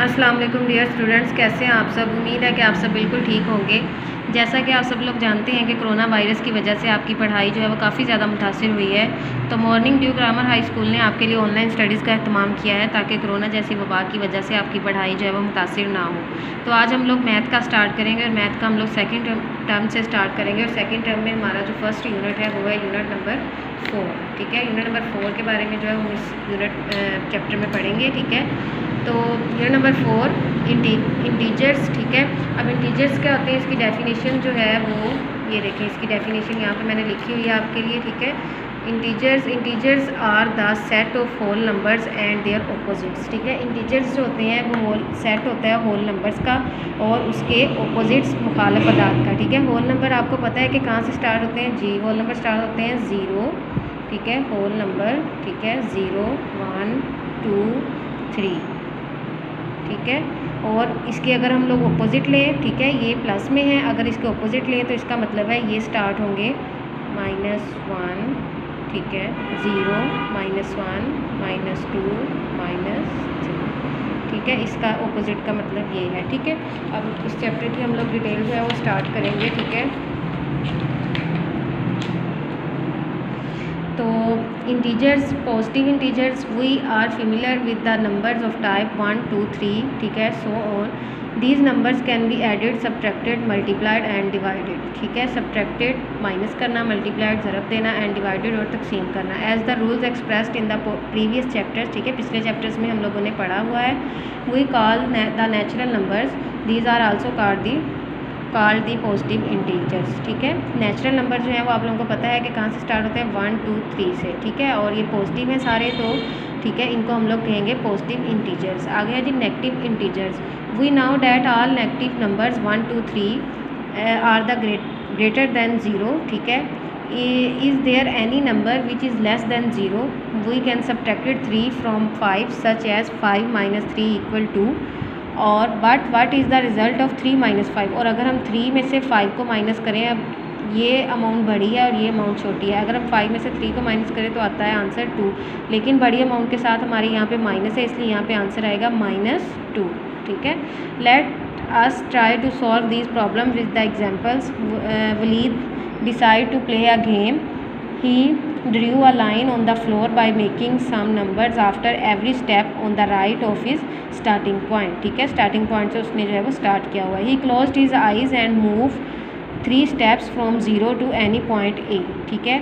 अस्सलाम वालेकुम dear students, कैसे हैं आप सब। उम्मीद है कि आप सब बिल्कुल ठीक होंगे। जैसा कि आप सब लोग जानते हैं कि कोरोना वायरस की वजह से आपकी पढ़ाई जो है वो काफ़ी ज़्यादा मुतासिर हुई है। तो morning due grammar high school ने आपके लिए ऑनलाइन स्टडीज़ का अहतमाम किया है ताकि कोरोना जैसी वबा की वजह से आपकी पढ़ाई जो है वो मुतासिर ना हो। तो आज हम लोग मैथ का स्टार्ट करेंगे और मैथ का हम लोग सेकेंड टर्म से स्टार्ट करेंगे। और सेकेंड टर्म में हमारा जो फर्स्ट यूनिट है वो है यूनिट नंबर 4। ठीक है, यूनिट नंबर 4 के बारे में जो है हम इस यूनिट चैप्टर में पढ़ेंगे। ठीक है, तो यूनिट नंबर 4 इंटीजर्स। ठीक है, अब इंटीजर्स क्या होते हैं, इसकी डेफिनेशन जो है वो ये देखें। इसकी डेफिनेशन यहाँ पे मैंने लिखी हुई है आपके लिए। ठीक है, integers are the set of whole numbers and their opposites. ठीक है, इंटीजर्स जो होते हैं वो होल सेट होता है होल नंबर्स का और उसके ऑपोजिट्स मुखालिफ अदाद का। ठीक है, होल नंबर आपको पता है कि कहाँ से स्टार्ट होते हैं जी। होल नंबर स्टार्ट होते हैं 0। ठीक है, होल नंबर। ठीक है, 0 1 2 3। ठीक है, और इसके अगर हम लोग ऑपोजिट लें, ठीक है, ये प्लस में है, अगर इसके ऑपोजिट लें तो इसका मतलब है ये स्टार्ट होंगे -1। ठीक है, 0 -1 -2 -3। ठीक है, इसका ऑपोजिट का मतलब ये है। ठीक है, अब इस चैप्टर की हम लोग डिटेल जो है वो स्टार्ट करेंगे। ठीक है, तो integers, positive integers, we are familiar with the numbers of type 1 2 3। ठीक है, so on. These numbers can be added, subtracted, multiplied and divided. ठीक है, सब्ट्रैक्टेड माइनस करना, मल्टीप्लाइड ज़रब देना, एंड डिवाइडेड और तकसीम करना as the rules expressed in the previous chapters. ठीक है, पिछले चैप्टर्स में हम लोगों ने पढ़ा हुआ है। We call the natural numbers, these are also called the positive integers. ठीक है, नेचुरल नंबर जो है वो आप लोगों को पता है कि कहाँ से स्टार्ट होते हैं 1 2 3 से। ठीक है, और ये पॉजिटिव हैं सारे, तो ठीक है, इनको हम लोग कहेंगे पॉजिटिव इंटीजर्स। आगे है जी negative integers. We now that all negative numbers 1 2 3 are the greater than 0। ठीक है, is there any number which is less than 0, we can subtracted 3 from 5 such as 5 - 3 = 2। और but what is the result of 3 - 5। और अगर हम 3 में से 5 को minus करें, अब ये अमाउंट बड़ी है और ये अमाउंट छोटी है, अगर हम 5 में से 3 को माइनस करें तो आता है आंसर 2। लेकिन बड़ी अमाउंट के साथ हमारे यहाँ पे माइनस है, इसलिए यहाँ पे आंसर आएगा -2। ठीक है, let us try to solve these problem with the examples. Walid decide to play a game. He drew a line on the floor by making some numbers after every step on the right of his starting point। ठीक है, starting point से उसने जो है वो start किया हुआ है। He closed his eyes and moved 3 steps from 0 to any point A। ठीक है,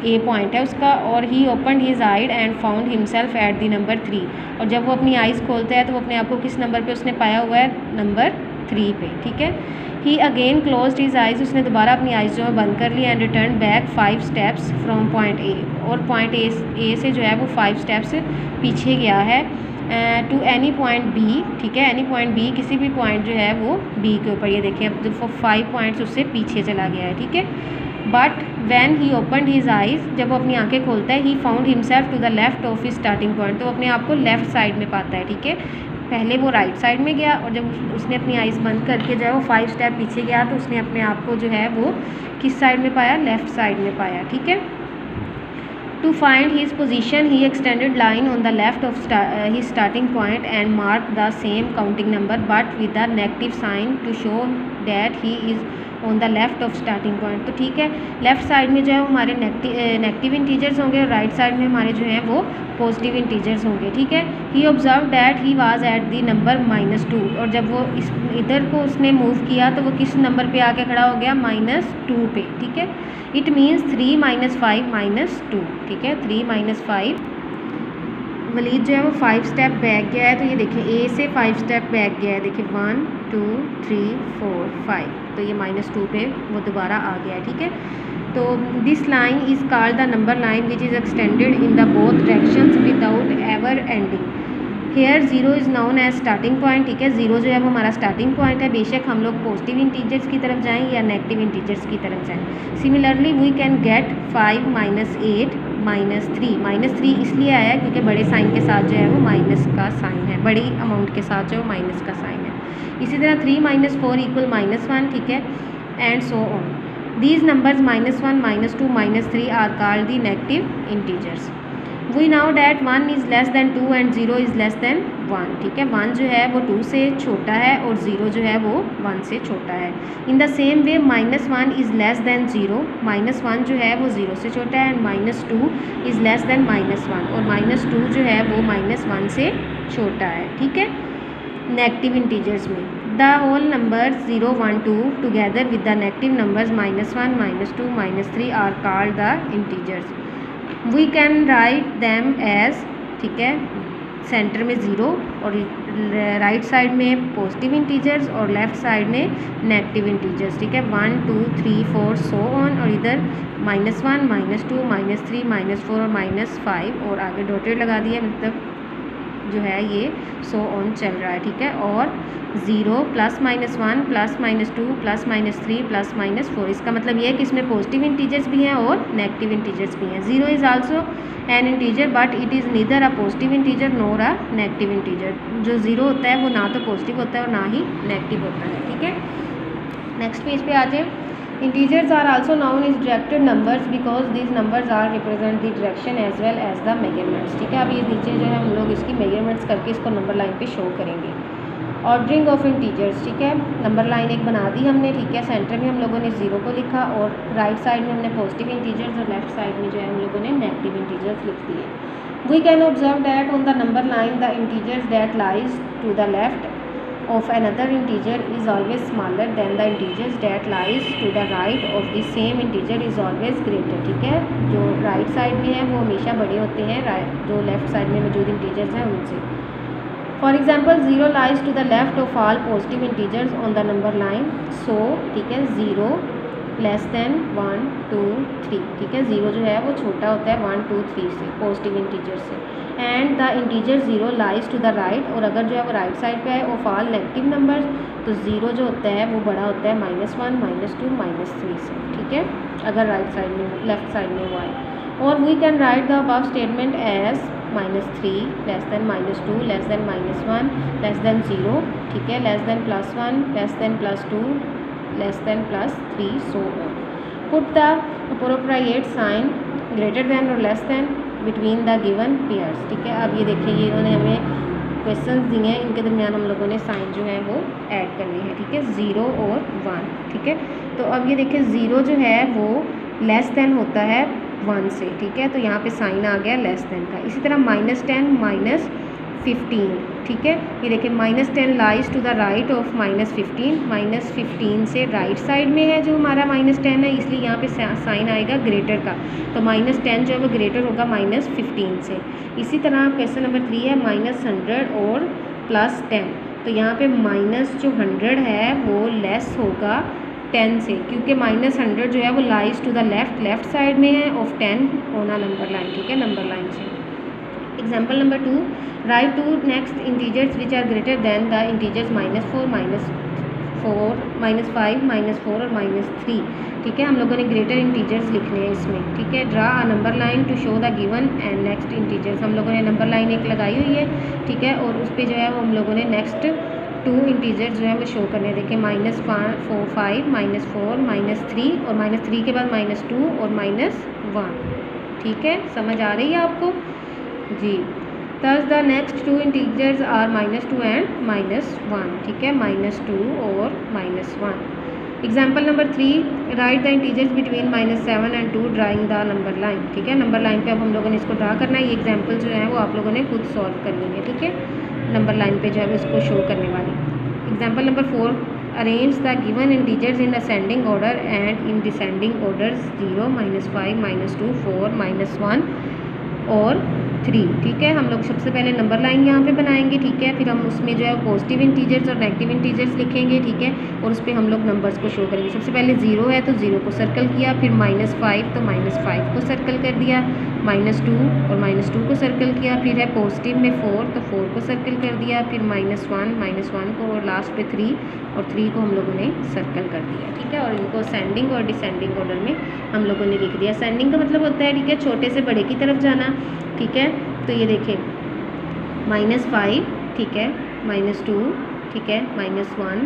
A पॉइंट है उसका, और he opened his eyes and found himself at the number 3। और जब वो अपनी आइज़ खोलता है तो वो अपने आप को किस नंबर पे उसने पाया हुआ है, नंबर 3 पे। ठीक है, he again closed his eyes, उसने दोबारा अपनी आइज़ जो है बंद कर ली, and return back 5 steps from point A. और पॉइंट ए से जो है वो 5 स्टेप्स पीछे गया है टू एनी पॉइंट बी। ठीक है, एनी पॉइंट बी, किसी भी पॉइंट जो है वो बी के ऊपर। ये देखिए, अब जो 5 पॉइंट्स उससे पीछे चला गया है। ठीक है, but when he opened his eyes, जब वो अपनी आंखें खोलता है, he found himself to the left of his starting point, तो अपने आप को लेफ्ट साइड में पाता है। ठीक है, पहले वो राइट साइड में गया और जब उसने अपनी आइज़ बंद करके जो है वो 5 स्टेप पीछे गया तो उसने अपने आप को जो है वो किस साइड में पाया, लेफ़्ट साइड में पाया। ठीक है, to find his position he extended line on the left of his starting point and mark the same counting number but with the negative sign to show that he is on the left of starting point. तो ठीक है, left side में जो है हमारे negative integers होंगे और right side में हमारे जो हैं वो पॉजिटिव इंटीजर्स होंगे। ठीक है, he observe that he was at the number -2। और जब वो इधर को उसने मूव किया तो वो किस नंबर पे आके खड़ा हो गया, -2 पे। ठीक है, इट मीन्स 3 - 5 - 2। ठीक है, 3 - 5, वलीद जो है वो 5 स्टेप बैक गया है। तो ये देखिए, ए से 5 स्टेप बैक गया है। देखिए 1 2 3 4 5, तो ये -2 पे वो दोबारा आ गया है। ठीक है, तो this line is called the number line which is extended in the both directions without ever ending. Here 0 is known as starting point. ठीक है, 0 जो है वो हमारा स्टार्टिंग पॉइंट है, बेशक हम लोग पॉजिटिव इंटीजर्स की तरफ जाएँ या नेगेटिव इंटीजर्स की तरफ जाएँ। Similarly we can get 5 - 8 -3। -3 इसलिए आया क्योंकि बड़े साइन के साथ जो है वो माइनस का साइन है, बड़ी अमाउंट के साथ जो है माइनस का साइन है। इसी तरह 3 - 4 = -1। ठीक है, and so on. These numbers -1 -2 -3 are called the negative integers. We now that 1 is less than 2 and 0 is less than 1, ठीक है। 1 जो है वो 2 से छोटा है और 0 जो है वो 1 से छोटा है। In the same way -1 is less than 0, -1 जो है वो 0 से छोटा है, एंड -2 इज़ लेस दैन -1, और -2 जो है वो -1 से छोटा है, ठीक है। नेगेटिव इंटीजर्स में the whole numbers 0, 1, 2 together with the negative numbers -1, -2, -3 are called the integers. We can write them as, ठीक है, सेंटर में 0 और राइट साइड में पॉजिटिव इंटीजर्स और लेफ़्ट साइड में नेगेटिव इंटीजर्स, ठीक है। 1, 2, 3, 4 सो ऑन, और इधर -1, -2, -3, -4 और -5 और आगे डॉटेड लगा दिया, मतलब जो है ये सो ऑन चल रहा है, ठीक है। और 0 +, -1 +, -2 +, -3 +, -4, इसका मतलब ये है कि इसमें पॉजिटिव इंटीजर्स भी हैं और नेगेटिव इंटीजर्स भी हैं। 0 is also an integer but it is neither a positive integer NOR a negative integer. जो 0 होता है वो ना तो पॉजिटिव होता है और ना ही नेगेटिव होता है, ठीक है। नेक्स्ट पेज पे आ जाए। Integers are also known is directed numbers because these numbers are represent the direction as well as the measurements, ठीक है। अब ये नीचे जो है हम लोग इसकी मेजरमेंट्स करके इसको नंबर लाइन पे शो करेंगे। ऑर्डरिंग ऑफ इंटीजर्स, ठीक है। नंबर लाइन एक बना दी हमने, ठीक है। सेंटर में हम लोगों ने 0 को लिखा और राइट साइड में हमने पॉजिटिव इंटीजर्स और लेफ्ट साइड में जो है हम लोगों ने नेगेटिव इंटीजर्स लिख दिए। We can observe that on the number line the integers that lies to the left of another integer is always smaller than the integers that lies to the right of the same integer is always greater, ठीक है। जो right side में है वो हमेशा बड़े होते हैं जो लेफ्ट साइड में मौजूद इंटीजर्स हैं उनसे। For example 0 lies to the left of all positive integers on the number line, so ठीक है 0 लेस दैन 1, 2, 3, ठीक है। 0 जो है वो छोटा होता है 1, 2, 3 से, पॉजिटिव इंटीजर से। And the integer 0 lies to the right, और अगर जो है वो राइट साइड पे है ऑफ ऑल नेगेटिव नंबर्स, तो 0 जो होता है वो बड़ा होता है -1, -2, -3 से, ठीक है, अगर राइट साइड में लेफ्ट साइड में हुआ है। और we can write the above statement as -3 less than -2 less than -1 less than 0, ठीक है, less than +1 less than +2 less than +3 so on. Put the appropriate sign greater than और less than between the given pairs, ठीक है। अब ये देखिए ये इन्होंने हमें क्वेश्चंस दिए हैं, इनके दरमियान हम लोगों ने साइन जो है वो ऐड करने हैं, ठीक है, 0 और 1, ठीक है। तो अब ये देखिए 0 जो है वो लेस दैन होता है 1 से, ठीक है, तो यहाँ पे साइन आ गया लेस दैन का। इसी तरह -10 -15, ठीक है, ये देखिए -10 lies to the right of -15, -15 से राइट साइड में है जो हमारा -10 है, इसलिए यहाँ पे साइन आएगा ग्रेटर का, तो -10 जो है वो ग्रेटर होगा -15 से। इसी तरह क्वेश्चन नंबर 3 है -100 और +10, तो यहाँ पे माइनस जो 100 है वो लेस होगा 10 से, क्योंकि -100 जो है वो lies to the left side में है ऑफ 10 होना नंबर लाइन, ठीक है, नंबर लाइन से। Example number 2, write two next integers which are greater than the integers -4, -5, -4 और -3, ठीक है। हम लोगों ने ग्रेटर इंटीजर्स लिखने हैं इसमें, ठीक है। Draw a number line to show the given and next integers, हम लोगों ने नंबर लाइन एक लगाई हुई है, ठीक है, और उस पर जो है वो हम लोगों ने नेक्स्ट 2 इंटीजर्स जो है वो शो करने हैं। देखिए -5, -4, -3 और -3 के बाद -2 और -1, ठीक है, समझ आ रही है आपको जी। Thus the next 2 integers are -2 and -1, ठीक है, -2 और -1। Example number 3, right the integers between -7 and 2 drawing the number line, ठीक है। नंबर लाइन पे अब हम लोगों ने इसको ड्रा करना है, ये एग्जाम्पल जो है वो आप लोगों ने खुद सॉल्व करनी है, ठीक है, नंबर लाइन पे जो है इसको शो करने वाली। Example number 4, arrange the given integers in ascending order and in descending order 0, -5, -2, 4, -1 और 3, ठीक है। हम लोग सबसे पहले नंबर लाइन यहाँ पे बनाएंगे, ठीक है, फिर हम उसमें जो है पॉजिटिव इंटीजर्स और नेगेटिव इंटीजर्स लिखेंगे, ठीक है, और उस पर हम लोग नंबर्स को शो करेंगे। सबसे पहले 0 है तो 0 को सर्कल किया, फिर -5 तो -5 को सर्कल कर दिया, -2 और -2 को सर्कल किया, फिर है पॉजिटिव में 4 तो 4 को सर्कल कर दिया, फिर -1 को, और लास्ट पे 3 और 3 को हम लोगों ने सर्कल कर दिया, ठीक है। और इनको असेंडिंग और डिसेंडिंग ऑर्डर में हम लोगों ने लिख दिया। असेंडिंग का मतलब होता है, ठीक है, छोटे से बड़े की तरफ जाना, ठीक है। तो ये देखें -5, ठीक है, -2, ठीक है, -1, 0